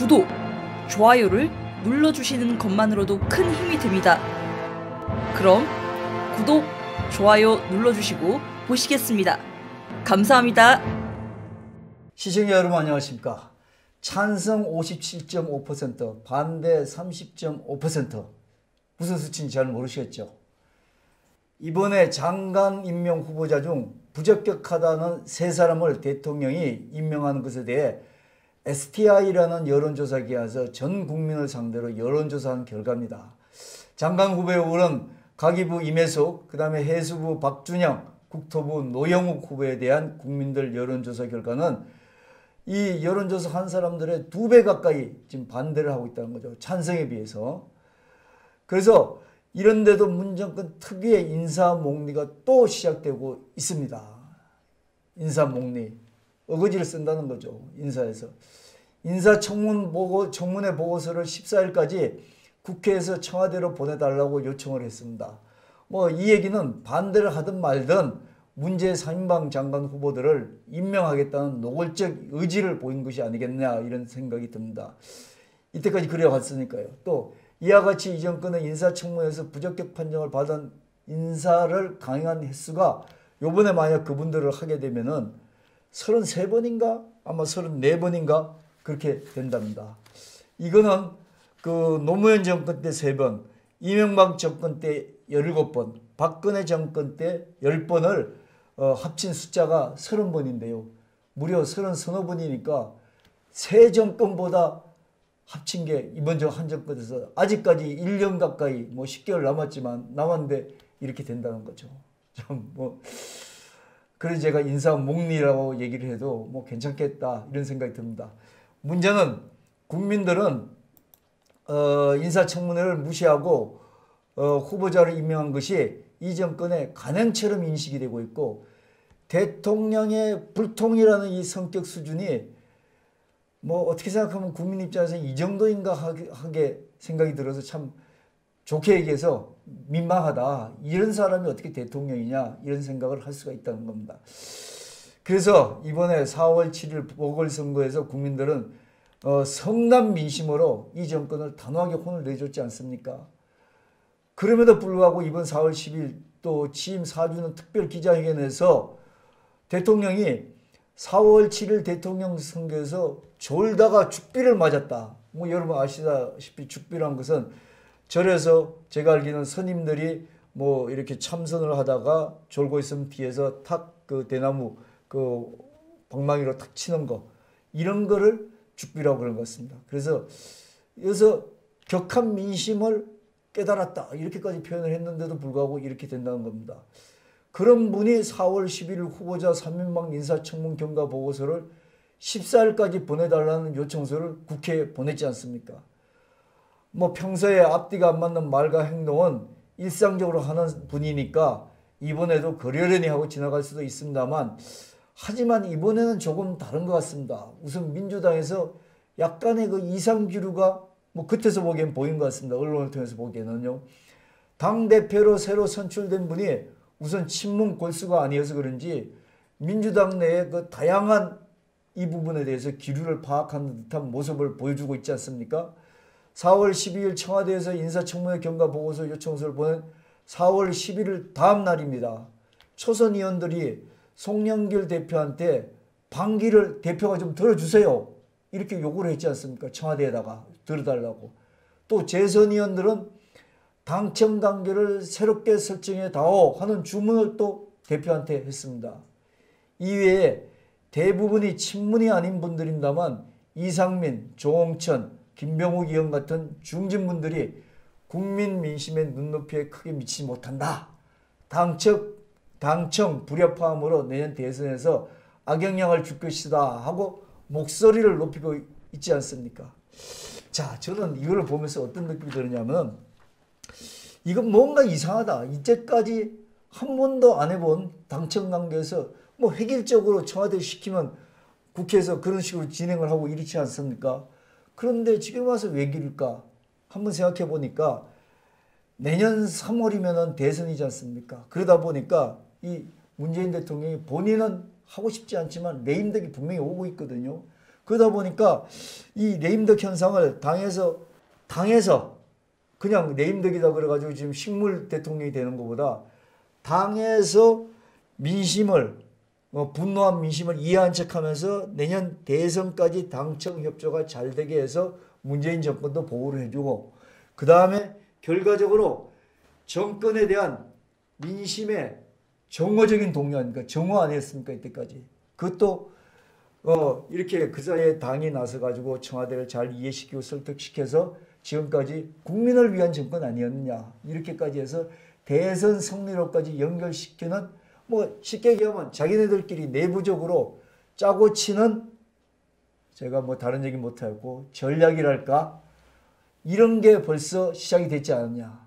구독, 좋아요를 눌러주시는 것만으로도 큰 힘이 됩니다. 그럼 구독, 좋아요 눌러주시고 보시겠습니다. 감사합니다. 시청자 여러분 안녕하십니까. 찬성 57.5%, 반대 30.5%. 무슨 수치인지 잘 모르시겠죠. 이번에 장관 임명 후보자 중 부적격하다는 세 사람을 대통령이 임명하는 것에 대해 STI라는 여론조사 기관에서 전 국민을 상대로 여론조사한 결과입니다. 장관 후보에 오른 가기부 임혜숙, 그 다음에 해수부 박준영, 국토부 노영욱 후보에 대한 국민들 여론조사 결과는 이 여론조사 한 사람들의 2배 가까이 지금 반대를 하고 있다는 거죠. 찬성에 비해서. 그래서 이런데도 문 정권 특유의 인사몽리가 또 시작되고 있습니다. 인사몽리. 어거지를 쓴다는 거죠. 인사에서. 청문회 보고서를 14일까지 국회에서 청와대로 보내달라고 요청을 했습니다. 이 얘기는 반대를 하든 말든 문재인 3인방 장관 후보들을 임명하겠다는 노골적 의지를 보인 것이 아니겠냐 이런 생각이 듭니다. 이때까지 그래왔으니까요. 또 이와 같이 이 정권은 인사청문회에서 부적격 판정을 받은 인사를 강행한 횟수가 요번에 만약 그분들을 하게 되면은 33번인가 아마 34번인가 그렇게 된답니다. 이거는 그 노무현 정권 때 3번, 이명박 정권 때 17번, 박근혜 정권 때 10번을 합친 숫자가 30번인데요. 무려 30서너 번이니까 새 정권보다 합친 게 이번 한 정권에서 아직까지 1년 가까이 10개월 남았는데 이렇게 된다는 거죠. 참 그래서 제가 인사몽리라고 얘기를 해도 괜찮겠다 이런 생각이 듭니다. 문제는 국민들은 인사청문회를 무시하고 후보자를 임명한 것이 이 정권의 관행처럼 인식이 되고 있고 대통령의 불통이라는 이 성격 수준이 어떻게 생각하면 국민 입장에서 이 정도인가 하게 생각이 들어서 참 좋게 얘기해서 민망하다. 이런 사람이 어떻게 대통령이냐 이런 생각을 할 수가 있다는 겁니다. 그래서 이번에 4월 7일 보궐선거에서 국민들은 성남 민심으로 이 정권을 단호하게 혼을 내줬지 않습니까? 그럼에도 불구하고 이번 4월 10일 또 취임 4주년 특별 기자회견에서 대통령이 4월 7일 대통령 선거에서 졸다가 죽비를 맞았다. 여러분 아시다시피 죽비란 것은 절에서 제가 알기로는 스님들이 이렇게 참선을 하다가 졸고 있으면 뒤에서 탁 그 대나무 그 방망이로 탁 치는 거 이런 거를 죽비라고 그런 것 같습니다. 그래서 여기서 격한 민심을 깨달았다 이렇게까지 표현을 했는데도 불구하고 이렇게 된다는 겁니다. 그런 분이 4월 11일 후보자 3인방 인사청문 경과 보고서를 14일까지 보내달라는 요청서를 국회에 보냈지 않습니까? 평소에 앞뒤가 안 맞는 말과 행동은 일상적으로 하는 분이니까 이번에도 그러려니 하고 지나갈 수도 있습니다만 하지만 이번에는 조금 다른 것 같습니다. 우선 민주당에서 약간의 그 이상기류가 겉에서 보기엔 보인 것 같습니다. 언론을 통해서 보기에는요. 당대표로 새로 선출된 분이 우선 친문 골수가 아니어서 그런지 민주당 내에 그 다양한 이 부분에 대해서 기류를 파악하는 듯한 모습을 보여주고 있지 않습니까? 4월 12일 청와대에서 인사청문회 경과 보고서 요청서를 보낸 4월 11일 다음 날입니다. 초선 의원들이 송영길 대표한테 방기를 대표가 좀 들어주세요. 이렇게 요구를 했지 않습니까? 청와대에다가 들어달라고. 또 재선 의원들은 당청 관계를 새롭게 설정해 다오 하는 주문을 또 대표한테 했습니다. 이외에 대부분이 친문이 아닌 분들입니다만 이상민, 조홍천, 김병욱 의원 같은 중진분들이 국민 민심의 눈높이에 크게 미치지 못한다. 당청 불협화음으로 내년 대선에서 악영향을 줄 것이다 하고 목소리를 높이고 있지 않습니까? 자, 저는 이걸 보면서 어떤 느낌이 드느냐면 이건 뭔가 이상하다. 이제까지 한 번도 안 해본 당청 관계에서 획일적으로 청와대 시키면 국회에서 그런 식으로 진행을 하고 이렇지 않습니까? 그런데 지금 와서 왜 그럴까? 한번 생각해 보니까 내년 3월이면 대선이지 않습니까? 그러다 보니까 이 문재인 대통령이 본인은 하고 싶지 않지만 레임덕이 분명히 오고 있거든요. 그러다 보니까 이 레임덕 현상을 당에서 그냥 레임덕이다 그래가지고 지금 식물 대통령이 되는 것보다 당에서 민심을 분노한 민심을 이해한 척하면서 내년 대선까지 당청 협조가 잘 되게 해서 문재인 정권도 보호를 해주고 그 다음에 결과적으로 정권에 대한 민심의 정어적인 동료 아닙니까? 정어 아니었습니까? 이때까지. 그것도 이렇게 그 사이에 당이 나서가지고 청와대를 잘 이해시키고 설득시켜서 지금까지 국민을 위한 정권 아니었느냐 이렇게까지 해서 대선 승리로까지 연결시키는 뭐 쉽게 얘기하면 자기네들끼리 내부적으로 짜고 치는 제가 뭐 다른 얘기 못하고 전략이랄까 이런 게 벌써 시작이 됐지 않느냐.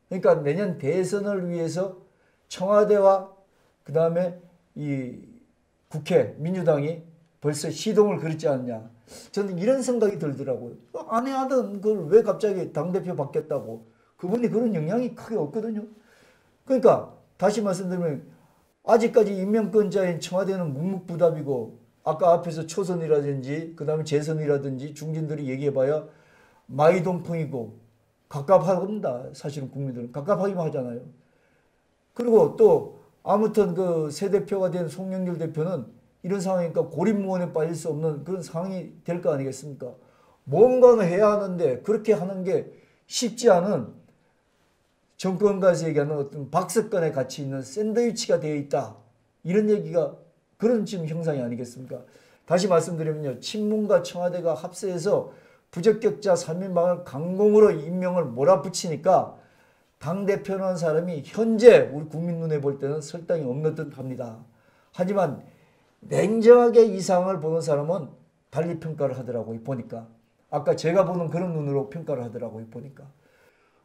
그러니까 내년 대선을 위해서 청와대와 그 다음에 이 국회 민주당이 벌써 시동을 걸었지 않느냐. 저는 이런 생각이 들더라고요. 안 해하던 그걸 왜 갑자기 당대표 바뀌었다고. 그분이 그런 영향이 크게 없거든요. 그러니까 다시 말씀드리면 아직까지 임명권자인 청와대는 묵묵부답이고 아까 앞에서 초선이라든지 그 다음에 재선이라든지 중진들이 얘기해봐야 마이동풍이고 갑갑합니다. 사실은 국민들은 갑갑하기만 하잖아요. 그리고 또 아무튼 그 새 대표가 된 송영길 대표는 이런 상황이니까 고립무원에 빠질 수 없는 그런 상황이 될 거 아니겠습니까? 뭔가는 해야 하는데 그렇게 하는 게 쉽지 않은 정권가에서 얘기하는 어떤 박스권에 같이 있는 샌드위치가 되어 있다. 이런 얘기가 그런 지금 형상이 아니겠습니까? 다시 말씀드리면요. 친문과 청와대가 합세해서 부적격자 3인방을 강공으로 임명을 몰아붙이니까 당대표라는 사람이 현재 우리 국민 눈에 볼 때는 설당이 없는 듯 합니다. 하지만 냉정하게 이 상황을 보는 사람은 달리 평가를 하더라고요. 보니까. 아까 제가 보는 그런 눈으로 평가를 하더라고요. 보니까.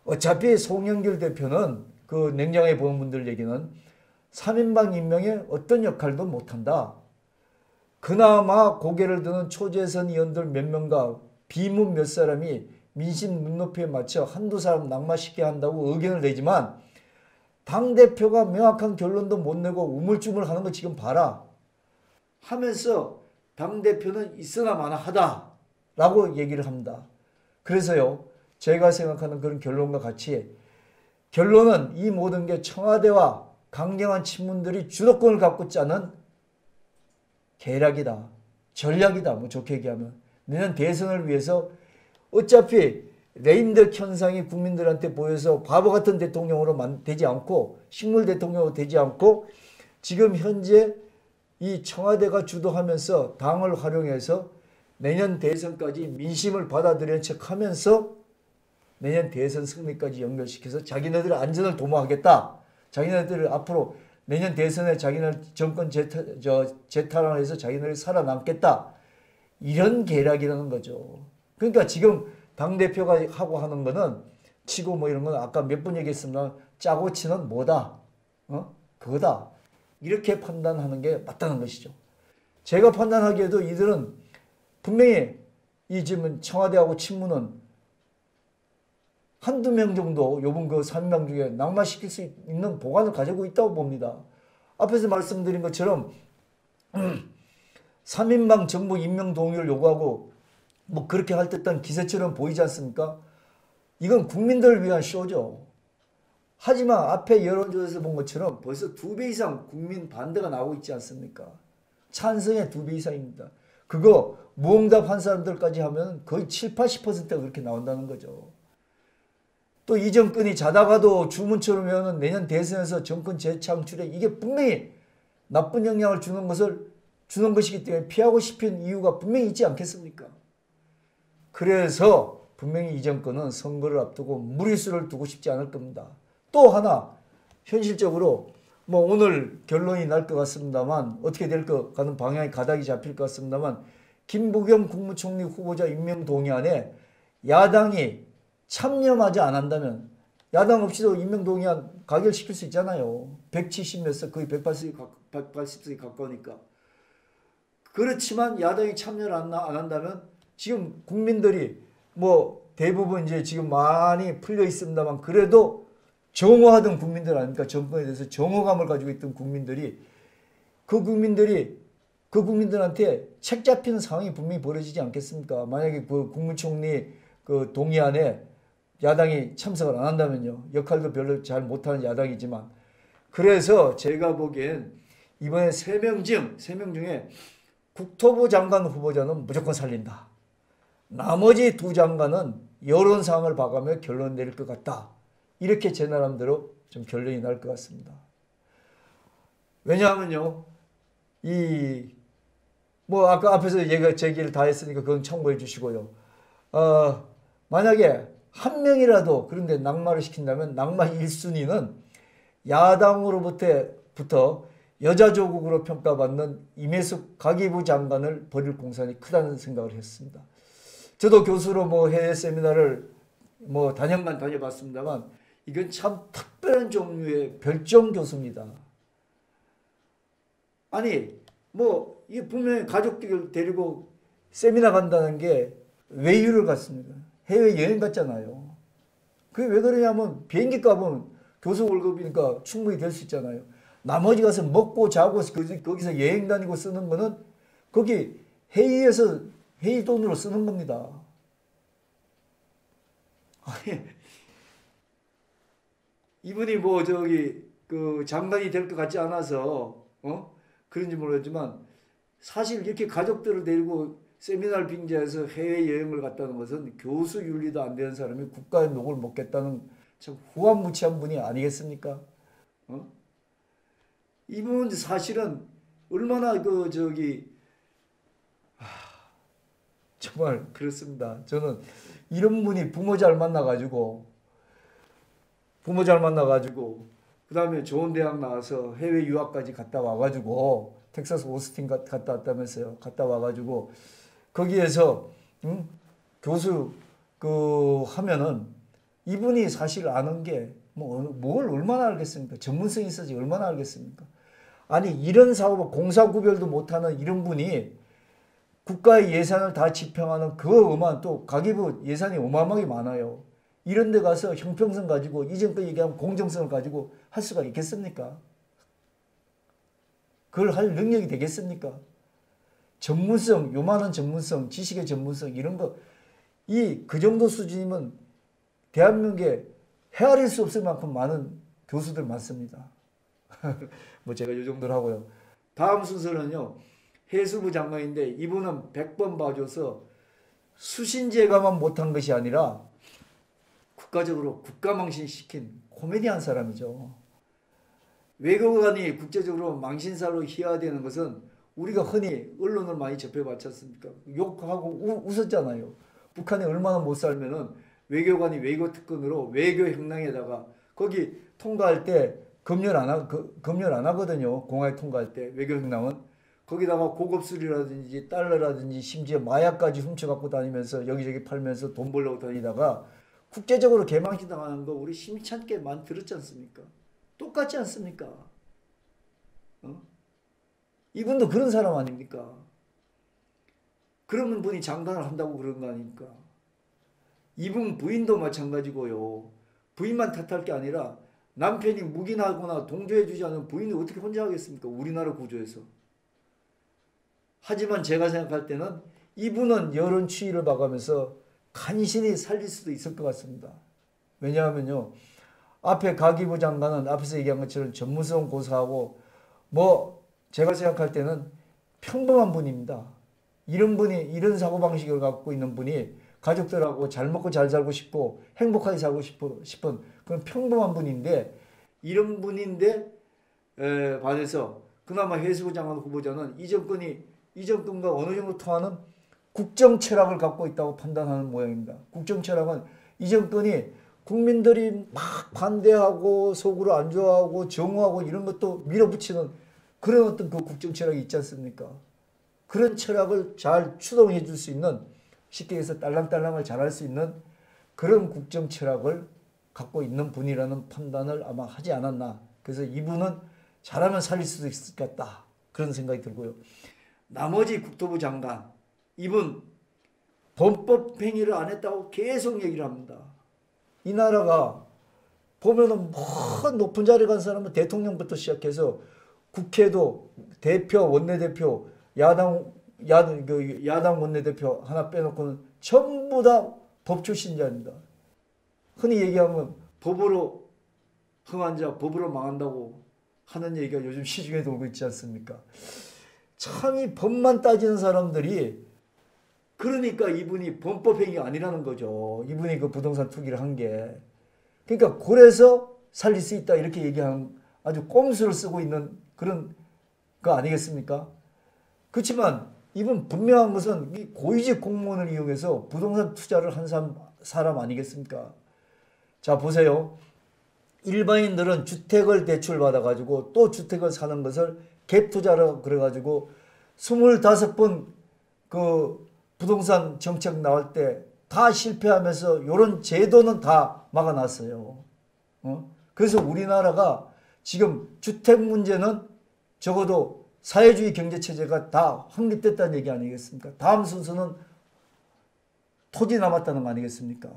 어차피 송영길 대표는 그 냉정하게 보는 분들 얘기는 3인방 임명에 어떤 역할도 못한다. 그나마 고개를 드는 초재선 의원들 몇 명과 비문 몇 사람이 민심 눈높이에 맞춰 한두 사람 낙마시키게 한다고 의견을 내지만 당대표가 명확한 결론도 못 내고 우물쭈물 하는 거 지금 봐라 하면서 당대표는 있으나 마나 하다 라고 얘기를 합니다. 그래서요 제가 생각하는 그런 결론과 같이 결론은 이 모든 게 청와대와 강경한 친문들이 주도권을 갖고 짜는 계략이다. 전략이다. 뭐 좋게 얘기하면. 내년 대선을 위해서 어차피 레임덕 현상이 국민들한테 보여서 바보 같은 대통령으로 되지 않고 식물 대통령으로 되지 않고 지금 현재 이 청와대가 주도하면서 당을 활용해서 내년 대선까지 민심을 받아들이는 척하면서 내년 대선 승리까지 연결시켜서 자기네들의 안전을 도모하겠다. 자기네들을 앞으로 내년 대선에 자기네 정권 재탈환을 해서 자기네들이 살아남겠다. 이런 계략이라는 거죠. 그러니까 지금 당대표가 하고 하는 거는 치고 뭐 이런 건 아까 몇 번 얘기했습니다. 짜고 치는 뭐다? 그거다. 이렇게 판단하는 게 맞다는 것이죠. 제가 판단하기에도 이들은 분명히 이 지금 청와대하고 친문은 한두 명 정도 요번 그 3명 중에 낙마시킬 수 있는 보관을 가지고 있다고 봅니다. 앞에서 말씀드린 것처럼 3인방 정부 임명 동의를 요구하고 뭐 그렇게 할 듯한 기세처럼 보이지 않습니까? 이건 국민들을 위한 쇼죠. 하지만 앞에 여론조사에서 본 것처럼 벌써 2배 이상 국민 반대가 나오고 있지 않습니까? 찬성의 2배 이상입니다. 그거 무응답한 사람들까지 하면 거의 7, 80%가 그렇게 나온다는 거죠. 또 이 정권이 자다가도 주문처럼 외우는 내년 대선에서 정권 재창출에 이게 분명히 나쁜 영향을 주는 것이기 때문에 피하고 싶은 이유가 분명히 있지 않겠습니까? 그래서 분명히 이 정권은 선거를 앞두고 무리수를 두고 싶지 않을 겁니다. 또 하나 현실적으로 뭐 오늘 결론이 날 것 같습니다만 어떻게 될 것 가는 방향이 가닥이 잡힐 것 같습니다만 김부겸 국무총리 후보자 임명 동의안에 야당이 참여마저 안 한다면 야당 없이도 임명 동의안 가결시킬 수 있잖아요. 170 몇 석 거의 180석이 가까우니까. 그렇지만 야당이 참여를 안 한다면 지금 국민들이 뭐 대부분 이제 지금 많이 풀려 있습니다만 그래도 정오하던 국민들 아닙니까? 정권에 대해서 정오감을 가지고 있던 국민들이 그 국민들이 그 국민들한테 책 잡히는 상황이 분명히 벌어지지 않겠습니까? 만약에 그 국무총리 그 동의안에 야당이 참석을 안 한다면요. 역할도 별로 잘 못하는 야당이지만. 그래서 제가 보기엔 이번에 3명 중에 국토부 장관 후보자는 무조건 살린다. 나머지 2장관은 여론상을 봐가며 결론 내릴 것 같다. 이렇게 제 나름대로 좀 결론이 날 것 같습니다. 왜냐하면요. 뭐 아까 앞에서 얘가 제 얘기를 다 했으니까 그건 참고해 주시고요. 만약에 한 명이라도 그런데 낙마를 시킨다면 낙마 1순위는 야당으로부터 여자조국으로 평가받는 임혜숙 가기부 장관을 벌일 공산이 크다는 생각을 했습니다. 저도 교수로 뭐 해외 세미나를 뭐 단연간 다녀봤습니다만 이건 참 특별한 종류의 별종 교수입니다. 아니 뭐 이게 분명히 가족들 데리고 세미나 간다는 게 외유를 갔습니다. 해외 여행 갔잖아요. 그게 왜 그러냐면 비행기 값은 교수 월급이니까 충분히 될 수 있잖아요. 나머지 가서 먹고 자고 거기서 여행 다니고 쓰는 거는 거기 회의에서 회의 돈으로 쓰는 겁니다. 아니, 이분이 뭐 그 장관이 될 것 같지 않아서 그런지 모르겠지만 사실 이렇게 가족들을 데리고 세미나를 빙자해서 해외여행을 갔다는 것은 교수 윤리도 안 되는 사람이 국가의 녹을 먹겠다는 참 후한무치한 분이 아니겠습니까? 이분 사실은 얼마나 정말 그렇습니다. 저는 이런 분이 부모 잘 만나가지고 그 다음에 좋은 대학 나와서 해외 유학까지 갔다 와가지고 텍사스 오스틴 갔다 왔다면서요. 갔다 와가지고 거기에서 교수 하면은 이분이 사실 아는 게 뭘 얼마나 알겠습니까? 전문성이 있어야지 얼마나 알겠습니까? 아니 이런 사업 공사 구별도 못하는 이런 분이 국가의 예산을 다 집행하는 또 가계부 예산이 어마어마하게 많아요. 이런 데 가서 형평성 가지고 이전껏 얘기한 공정성을 가지고 할 수가 있겠습니까? 그걸 할 능력이 되겠습니까? 전문성, 요만한 전문성, 지식의 전문성 이런 거 그 정도 수준이면 대한민국에 헤아릴 수 없을 만큼 많은 교수들 많습니다. 뭐 제가 이 정도로 하고요. 다음 순서는요. 해수부 장관인데 이분은 100번 봐줘서 수신제가만 못한 것이 아니라 국가적으로 국가망신시킨 코미디한 사람이죠. 외교관이 국제적으로 망신사로 희화되는 것은 우리가 흔히 언론을 많이 접해봤지 않습니까? 욕하고 웃었잖아요. 북한이 얼마나 못 살면은 외교관이 외교 특권으로 외교 행랑에다가 거기 통과할 때 검열 안 하거든요. 공항에 통과할 때 외교 행랑은 거기다가 고급 술이라든지 달러라든지 심지어 마약까지 훔쳐갖고 다니면서 여기저기 팔면서 돈 벌려고 다니다가 국제적으로 개망신 당하는 거 우리 심찮게 많이 들었지 않습니까? 똑같지 않습니까? 이분도 그런 사람 아닙니까? 그런 분이 장관을 한다고 그런 거 아닙니까? 이분 부인도 마찬가지고요. 부인만 탓할 게 아니라 남편이 묵인하거나 동조해주지 않은 부인이 어떻게 혼자 하겠습니까? 우리나라 구조에서. 하지만 제가 생각할 때는 이분은 여론 추이를 봐가면서 간신히 살릴 수도 있을 것 같습니다. 왜냐하면요. 앞에 가기부 장관은 앞에서 얘기한 것처럼 전문성 고사하고 제가 생각할 때는 평범한 분입니다. 이런 분이 이런 사고방식을 갖고 있는 분이 가족들하고 잘 먹고 잘 살고 싶고 행복하게 살고 싶은 그런 평범한 분인데 이런 분인데 반해서 그나마 해수부 장관 후보자는 이 정권과 어느 정도 통하는 국정 철학을 갖고 있다고 판단하는 모양입니다. 국정 철학은 이 정권이 국민들이 막 반대하고 속으로 안 좋아하고 정오하고 이런 것도 밀어붙이는 그런 어떤 그 국정 철학이 있지 않습니까? 그런 철학을 잘 추동해 줄 수 있는 쉽게 해서 딸랑딸랑을 잘할 수 있는 그런 국정 철학을 갖고 있는 분이라는 판단을 아마 하지 않았나. 그래서 이분은 잘하면 살릴 수도 있을 것 같다. 그런 생각이 들고요. 나머지 국토부 장관 이분 범법 행위를 안 했다고 계속 얘기를 합니다. 이 나라가 보면은 높은 자리에 간 사람은 대통령부터 시작해서 국회도 대표, 원내대표 야당 원내대표 하나 빼놓고는 전부 다 법 출신자입니다. 흔히 얘기하면 법으로 흥한 자 법으로 망한다고 하는 얘기가 요즘 시중에 돌고 있지 않습니까? 참 이 법만 따지는 사람들이, 그러니까 이분이 범법행위 아니라는 거죠. 이분이 그 부동산 투기를 한 게. 그러니까 그래서 살릴 수 있다 이렇게 얘기하는 아주 꼼수를 쓰고 있는 그런 거 아니겠습니까? 그렇지만 이분 분명한 것은 이 고위직 공무원을 이용해서 부동산 투자를 한 사람 아니겠습니까? 자, 보세요. 일반인들은 주택을 대출받아 가지고 또 주택을 사는 것을 갭 투자라 그래 가지고 25번 그 부동산 정책 나올 때 다 실패하면서 이런 제도는 다 막아놨어요. 그래서 우리나라가 지금 주택 문제는 적어도 사회주의 경제체제가 다 확립됐다는 얘기 아니겠습니까? 다음 순서는 토지 남았다는 거 아니겠습니까?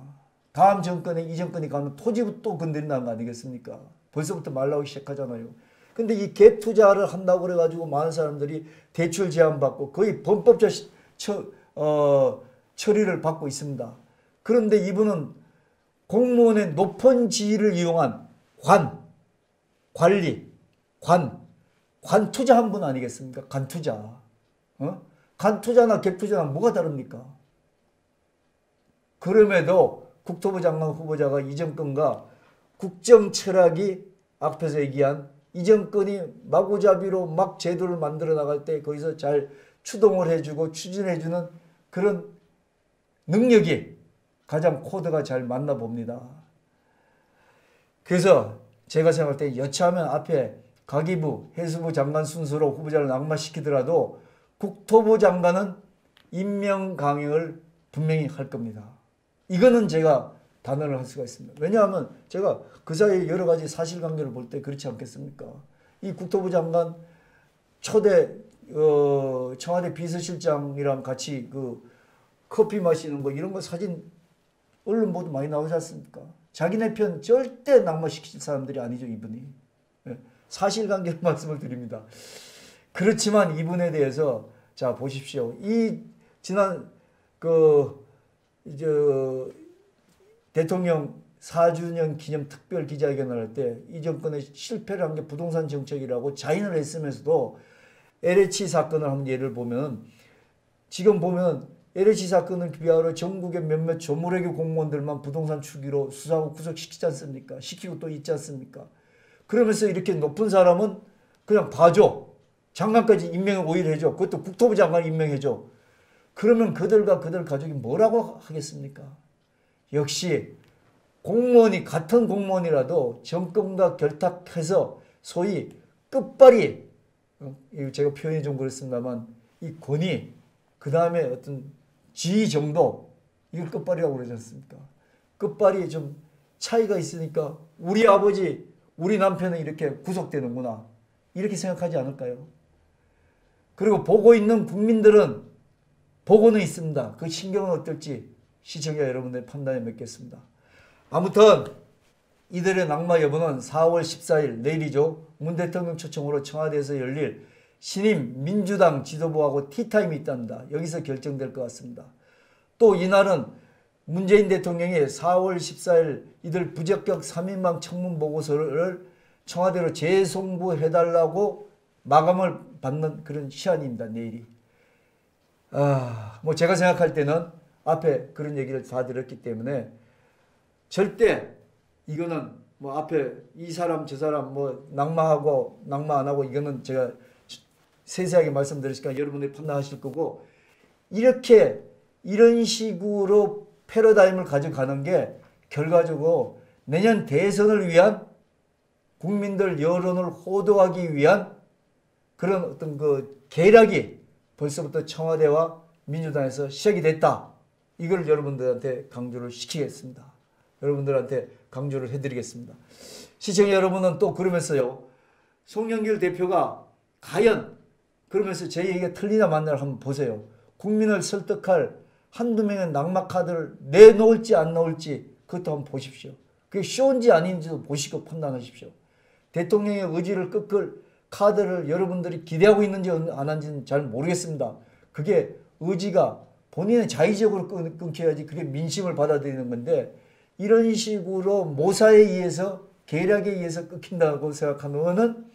다음 정권에 이 정권이 가면 토지부터 건드린다는 거 아니겠습니까? 벌써부터 말 나오기 시작하잖아요. 근데 이 갭 투자를 한다고 그래가지고 많은 사람들이 대출 제한받고 거의 범법적 처리를 받고 있습니다. 그런데 이분은 공무원의 높은 지위를 이용한 관리, 관투자 한 분 아니겠습니까? 간투자. 간투자나 갭투자나 뭐가 다릅니까? 그럼에도 국토부 장관 후보자가 이 정권과 국정 철학이 앞에서 얘기한 이 정권이 마구잡이로 막 제도를 만들어 나갈 때 거기서 잘 추동을 해주고 추진해주는 그런 능력이 가장 코드가 잘 맞나 봅니다. 그래서 제가 생각할 때 여차하면 앞에 가기부, 해수부 장관 순서로 후보자를 낙마시키더라도 국토부 장관은 임명 강행을 분명히 할 겁니다. 이거는 제가 단언을 할 수가 있습니다. 왜냐하면 제가 그 사이에 여러 가지 사실관계를 볼 때 그렇지 않겠습니까? 이 국토부 장관 초대 청와대 비서실장이랑 같이 그 커피 마시는 거 이런 거 사진 언론 보도 많이 나오지 않습니까? 자기네 편 절대 낙마시킬 사람들이 아니죠, 이분이. 사실관계로 말씀을 드립니다. 그렇지만 이분에 대해서 자 보십시오. 이 지난 대통령 4주년 기념 특별 기자회견을 할 때 이 정권의 실패를 한 게 부동산 정책이라고 자인을 했으면서도 LH 사건을 한번 예를 보면 지금 보면 LH 사건을 비하하여 전국의 몇몇 조무래기 공무원들만 부동산 추기로 수사하고 구속시키지 않습니까? 시키고 또 있지 않습니까? 그러면서 이렇게 높은 사람은 그냥 봐줘. 장관까지 임명을 오히려 해줘. 그것도 국토부 장관 임명해줘. 그러면 그들과 그들 가족이 뭐라고 하겠습니까? 역시 공무원이 같은 공무원이라도 정권과 결탁해서 소위 끝발이 제가 표현이 좀 그렇습니다만 이 권위 그 다음에 어떤 지위 정도 이걸 끝발이라고 그러지 않습니까? 끝발이 좀 차이가 있으니까 우리 아버지 우리 남편은 이렇게 구속되는구나 이렇게 생각하지 않을까요? 그리고 보고 있는 국민들은 보고는 있습니다. 그 신경은 어떨지 시청자 여러분들의 판단에 맡겠습니다. 아무튼 이들의 낙마 여부는 4월 14일 내일이죠. 문 대통령 초청으로 청와대에서 열릴 신임 민주당 지도부하고 티타임이 있답니다. 여기서 결정될 것 같습니다. 또 이날은 문재인 대통령이 4월 14일 이들 부적격 3인방 청문 보고서를 청와대로 재송부해달라고 마감을 받는 그런 시한입니다. 내일이. 뭐 제가 생각할 때는 앞에 그런 얘기를 다 들었기 때문에 절대 이거는 뭐 앞에 이 사람 저 사람 뭐 낙마하고 낙마 안 하고 이거는 제가 세세하게 말씀드리니까 여러분들이 판단하실 거고 이렇게 이런 식으로 패러다임을 가져가는 게 결과적으로 내년 대선을 위한 국민들 여론을 호도하기 위한 그런 어떤 그 계략이 벌써부터 청와대와 민주당에서 시작이 됐다. 이걸 여러분들한테 강조를 시키겠습니다. 여러분들한테 강조를 해드리겠습니다. 시청자 여러분은 또 그러면서요. 송영길 대표가 과연 그러면서 제 얘기가 틀리나 맞나를 한번 보세요. 국민을 설득할 한두 명의 낙마 카드를 내놓을지 안 놓을지 그것도 한번 보십시오. 그게 쇼인지 아닌지도 보시고 판단하십시오. 대통령의 의지를 카드를 여러분들이 기대하고 있는지 안 하는지는 잘 모르겠습니다. 그게 의지가 본인의 자의적으로 끊겨야지 그게 민심을 받아들이는 건데, 이런 식으로 모사에 의해서 계략에 의해서 끊긴다고 생각하는 거는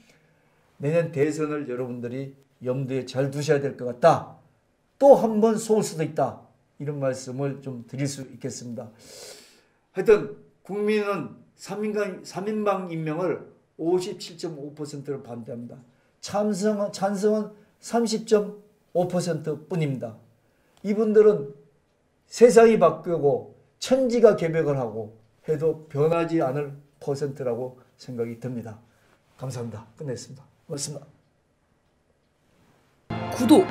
내년 대선을 여러분들이 염두에 잘 두셔야 될 것 같다. 또 한 번 속을 수도 있다. 이런 말씀을 좀 드릴 수 있겠습니다. 하여튼 국민은 3인방 임명을 57.5%를 반대합니다. 찬성은 30.5% 뿐입니다. 이분들은 세상이 바뀌고 천지가 개벽을 하고 해도 변하지 않을 퍼센트라고 생각이 듭니다. 감사합니다. 끝냈습니다. 고맙습니다. 구독,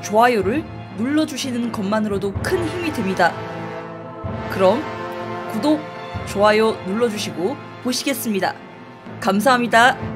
좋아요를 눌러주시는 것만으로도 큰 힘이 됩니다. 그럼 구독, 좋아요 눌러주시고 보시겠습니다. 감사합니다.